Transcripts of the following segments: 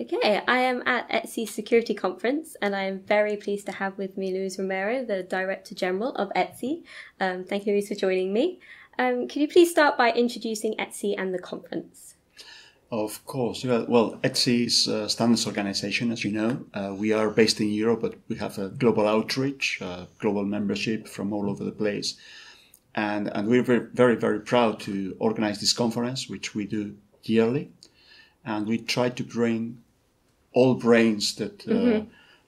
Okay, I am at ETSI Security Conference, and I am very pleased to have with me Luis Romero, the Director General of ETSI. Thank you, Luis, for joining me. Could you please start by introducing ETSI and the conference? Of course. Well, ETSI is a standards organization, as you know. We are based in Europe, but we have a global outreach, global membership from all over the place. And we're very, very proud to organize this conference, which we do yearly. And we try to bring all brains that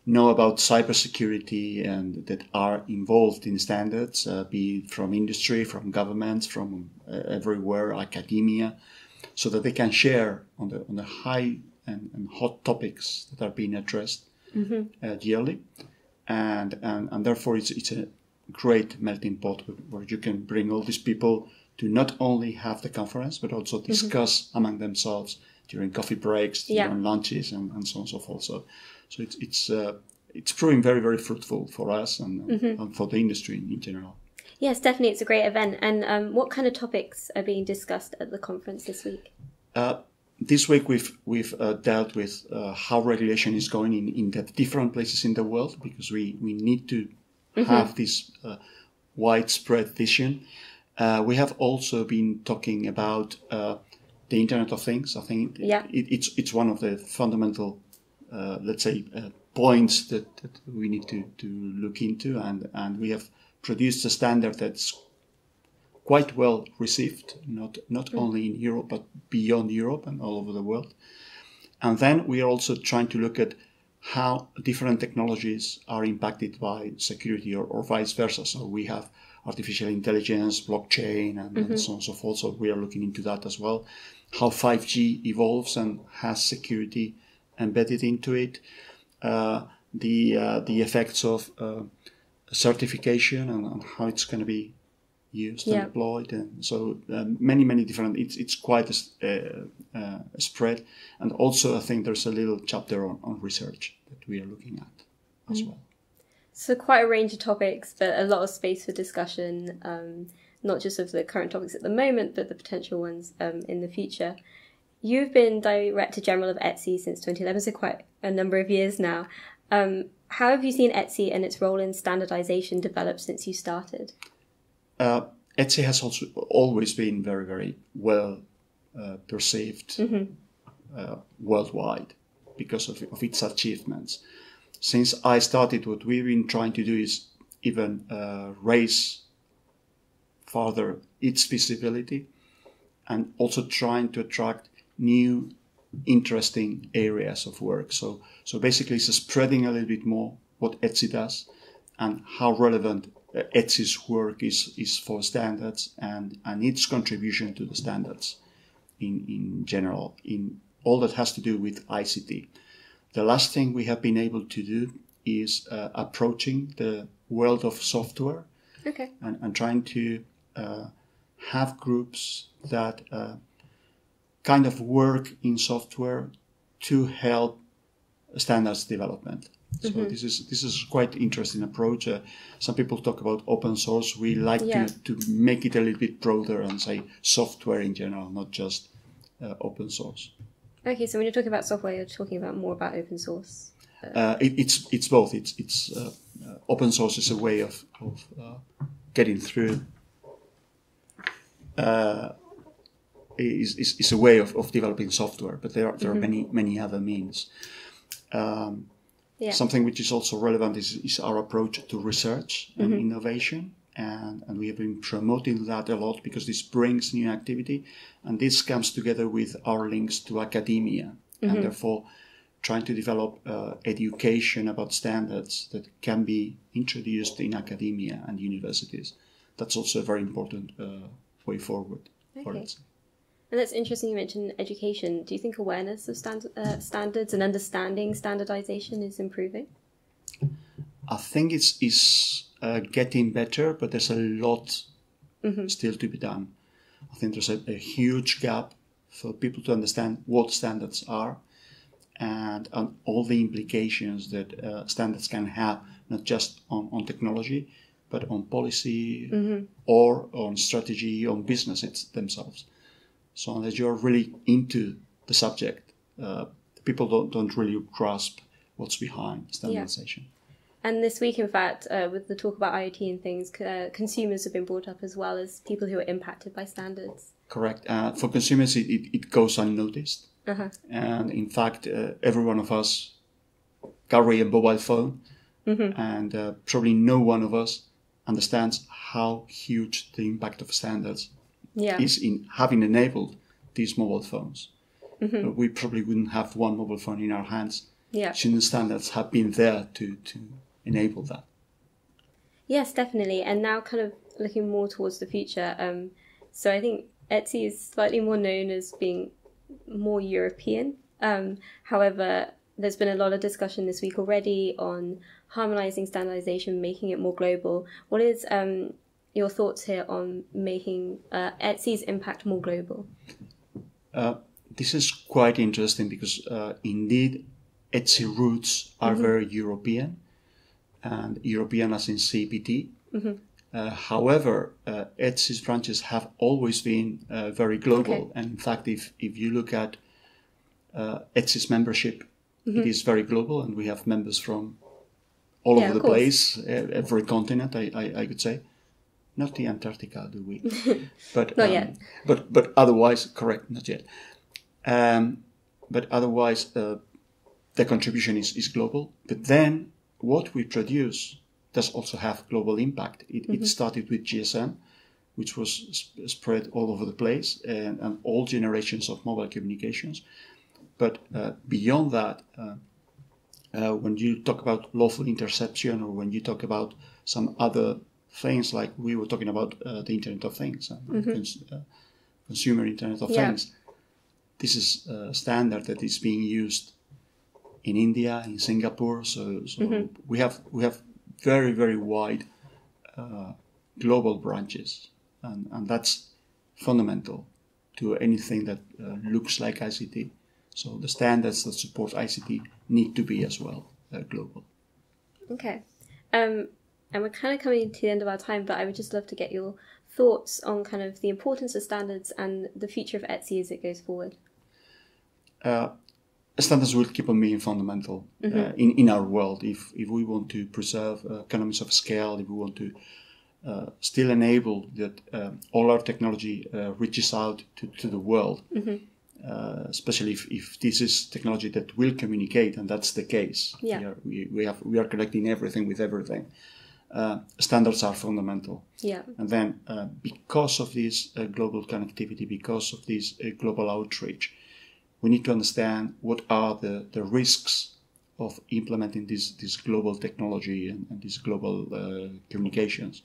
know about cybersecurity and that are involved in standards, be it from industry, from governments, from everywhere, academia, so that they can share on the high and hot topics that are being addressed yearly. And therefore it's a great melting pot where you can bring all these people to not only have the conference, but also discuss among themselves during coffee breaks, during lunches, and so on and so forth. So it's proving very, very fruitful for us and for the industry in general. Yes, definitely. It's a great event. And what kind of topics are being discussed at the conference this week? This week we've dealt with how regulation is going in the different places in the world, because we need to have this widespread vision. We have also been talking about the Internet of Things. I think it's one of the fundamental, points that we need to look into, and we have produced a standard that's quite well received, not only in Europe, but beyond Europe and all over the world. And then we are also trying to look at how different technologies are impacted by security or vice versa. So we have artificial intelligence, blockchain, and so on and so forth. So we are looking into that as well. How 5G evolves and has security embedded into it. The effects of certification and how it's going to be used and deployed, and so many different. It's quite a spread, and also I think there's a little chapter on research that we are looking at as well. So quite a range of topics, but a lot of space for discussion, not just of the current topics at the moment, but the potential ones in the future. You've been Director General of ETSI since 2011, so quite a number of years now. How have you seen ETSI and its role in standardization develop since you started? ETSI has also always been very, very well perceived worldwide because of its achievements. Since I started, what we've been trying to do is even raise further its visibility, and also trying to attract new, interesting areas of work. So basically, it's spreading a little bit more what ETSI does and how relevant ETSI's work is for standards and its contribution to the standards in general, in all that has to do with ICT. The last thing we have been able to do is approaching the world of software and trying to have groups that kind of work in software to help standards development. So this is quite interesting approach. Some people talk about open source. We like to make it a little bit broader and say software in general, not just open source. Okay, so when you're talking about software, you're talking about more about open source. It's both. It's open source is a way of getting through. Is a way of developing software, but there are many other means. Something which is also relevant is our approach to research and innovation, and we have been promoting that a lot because this brings new activity, and this comes together with our links to academia, and therefore trying to develop education about standards that can be introduced in academia and universities. That's also a very important way forward for it. And that's interesting you mentioned education. Do you think awareness of standards and understanding standardization is improving? I think it's getting better, but there's a lot still to be done. I think there's a huge gap for people to understand what standards are and all the implications that standards can have, not just on technology, but on policy or on strategy, on business themselves. So unless you're really into the subject, people don't really grasp what's behind standardization. And this week, in fact, with the talk about IoT and things, consumers have been brought up as well as people who are impacted by standards. Correct. For consumers, it goes unnoticed. And in fact, every one of us carry a mobile phone, and probably no one of us understands how huge the impact of standards is in having enabled these mobile phones. We probably wouldn't have one mobile phone in our hands. Shouldn't standards have been there to enable that? Yes, definitely. And now kind of looking more towards the future. So I think ETSI is slightly more known as being more European. However, there's been a lot of discussion this week already on harmonizing standardization, making it more global. What is your thoughts here on making ETSI's impact more global? This is quite interesting because indeed ETSI roots are very European, and European as in CPT. However, ETSI's branches have always been very global. And in fact, if you look at ETSI's membership, it is very global, and we have members from all over the place, every continent, I could say. Not the Antarctica, do we? But not yet. But otherwise, correct, not yet. But otherwise, the contribution is global. But then what we produce does also have global impact. It started with GSM, which was spread all over the place, and all generations of mobile communications. But beyond that, when you talk about lawful interception, or when you talk about some other things, like we were talking about the Internet of Things, consumer Internet of Things, this is a standard that is being used in India, in Singapore. So we have very, very wide global branches, and that's fundamental to anything that looks like ICT. So the standards that support ICT need to be as well global. Okay. And we're kind of coming to the end of our time, but I would just love to get your thoughts on kind of the importance of standards and the future of ETSI as it goes forward. Standards will keep on being fundamental in our world. If we want to preserve economies of scale, if we want to still enable that all our technology reaches out to the world, especially if this is technology that will communicate, and that's the case. We are connecting everything with everything. Standards are fundamental. And then because of this global connectivity, because of this global outreach, we need to understand what are the risks of implementing this global technology and these global communications.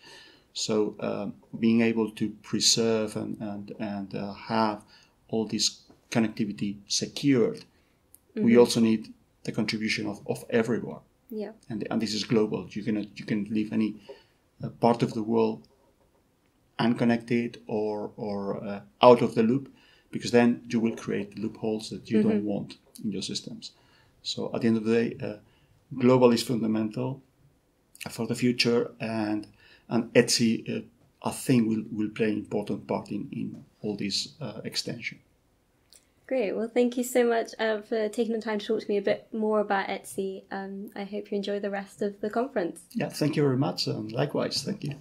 So being able to preserve and have all this connectivity secured, we also need the contribution of everyone. And this is global. You can leave any part of the world unconnected or out of the loop, because then you will create loopholes that you don't want in your systems. So at the end of the day, global is fundamental for the future, and ETSI, I think, will play an important part in all this extension. Great. Well, thank you so much for taking the time to talk to me a bit more about ETSI. I hope you enjoy the rest of the conference. Yeah, thank you very much, and likewise, thank you.